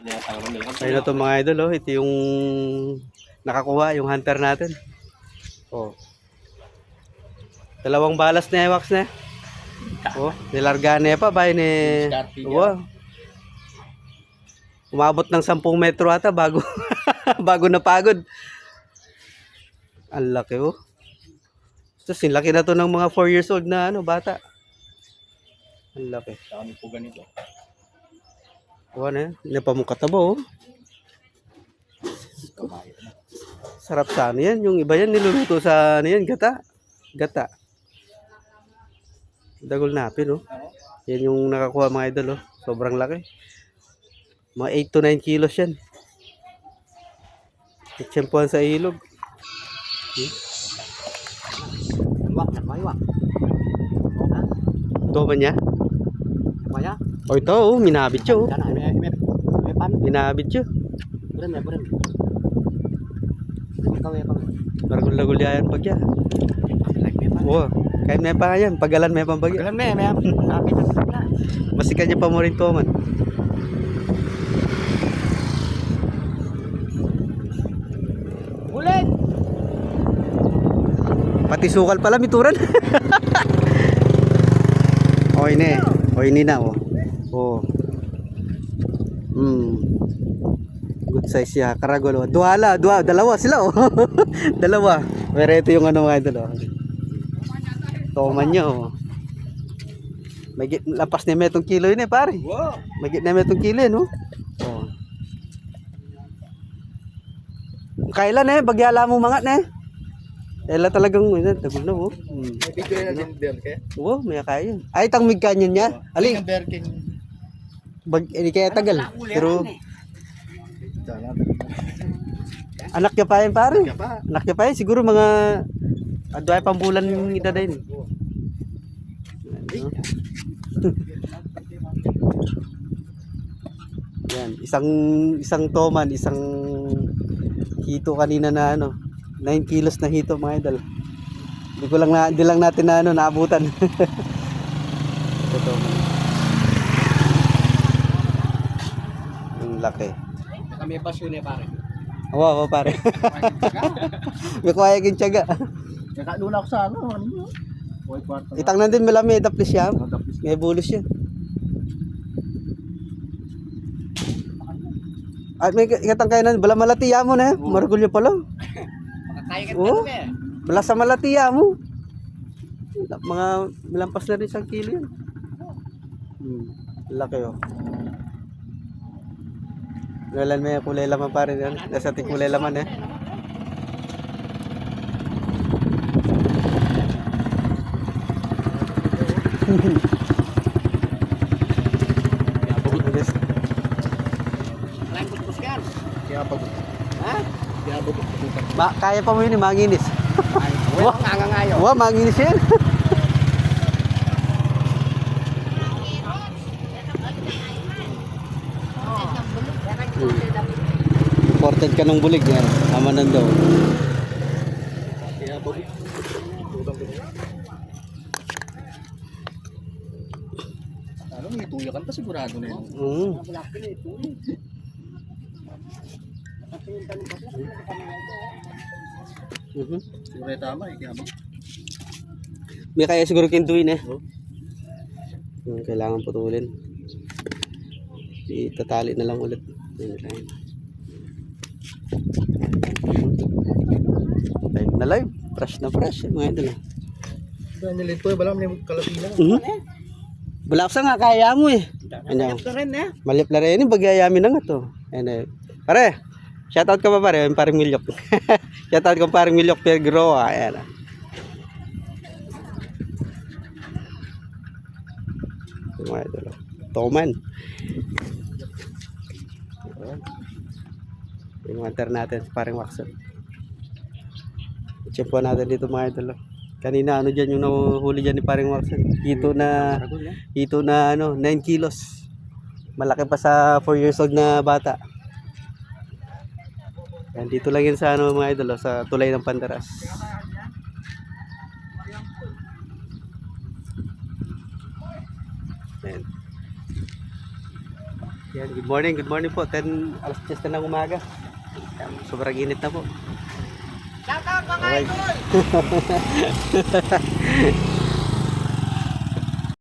Ayun na ito mga idol, oh. Ito yung nakakuha, yung hunter natin. Oh. Dalawang balas na wax na. Oh, nilarga na pa ba ni. Wow. Umabot ng 10 metro ata bago bago napagod. Ang laki oh. Tapos laki na to ng mga 4 years old na ano, bata. Ang laki. Dami po ganito. Kuha na yan. Hindi pa mong kataba oh. Sarap sa ano yan. Yung iba yan niluluto sa ano yan, gata. Gata. Dagol napin oh. Yan yung nakakuha mga idol oh. Sobrang laki. Mga 8 to 9 kilos yan. Itsempuan sa ilog. Doon niya? Oh ito oh, minabit siya oh. Minabit siya. Bargul-lagul yan pag yan. Oh, kahit may pa yan, pagalan may pambagya. Pagalan may Masikan niya pa mo rin to man. Ulit! Pati sukal pala mituran. Oh ini. Oh ini na oh. Oh. Good size siya, karagol oh. Dalawa sila oh. Dalawa. Pero ito yung ano mga idol oh. Toman niya oh. Magit lapas na metong kilo yun eh pare. Wow! Magit na metong kilo no. Oh. Kailan eh, bagyala mo mangat na eh. Ela talagang tagol na oh. May video na din din kaya? Oo, may kaya. Ay, tangmig kanyon niya. Ali, Ang Berking. hindi kaya tagal. Pero, anak niya pa yan pare. Anak niya pa yan. Siguro mga, adway pambulan yung ida din. Yan, isang toman, isang hito kanina na ano, 9 kilos na hito mga idol. Hindi lang natin na ano, naabutan. Ito. Ang laki. Kami basyo na pare. Oo, pare. May kuwaya king tiyaga. Nakadula ako sa ano. Itang nandun malami, daplis siya. May bulos yan. At may ikatang kaya na, bala malatiya mo na. Maragulyo pa lang. Makakaya ka Oo. eh. Bala sa malatiya mo. Mga milampas na rin 1 kilo yan. Laki oh. Ngalan may kulay laman pa rin yan. Nasa ating kulay laman eh. Alam ko tapos kan. Kaya pagod. Ha? Kaya pagod. Kaya pa mo yun eh, manginis. Wala nga ngayon. Wow, manginis yan. Imported ka ng bulig yan. Tama nandaw. Kaya pagod. Ano, may tuyakan pa sigurado na yun. Siguro na tama eh. Kaya ba? May kaya siguro kintuin eh. Kailangan putulin. Itatali na lang ulit. Live na live. Fresh na fresh. Mga idol. Dahil nilito eh. Balang may kalapila. Balap sa nga kaya mo eh. Ano? Malip na rin eh. Malip na rin. Bagyayamin na nga to. Pare. Shoutout ka pa pare. Parang Milyok. Shoutout ka parang Milyok Pergro. Ayan. Mga idol. Toman. Yung water natin. Parang Waxon. Tsempuan natin dito mga idol. Kanina ano dyan yung nahuhuli dyan ni paring Waxon. Hito na ano 9 kilos. Malaki pa sa 4 years old na bata. Yan, dito lang yun sa ano mga idol, sa tulay ng Pandaras. Yan. Yan, good morning po. 10, alas 10 na ng umaga. Yan, sobrang init na po. Shout out mga Okay. idol!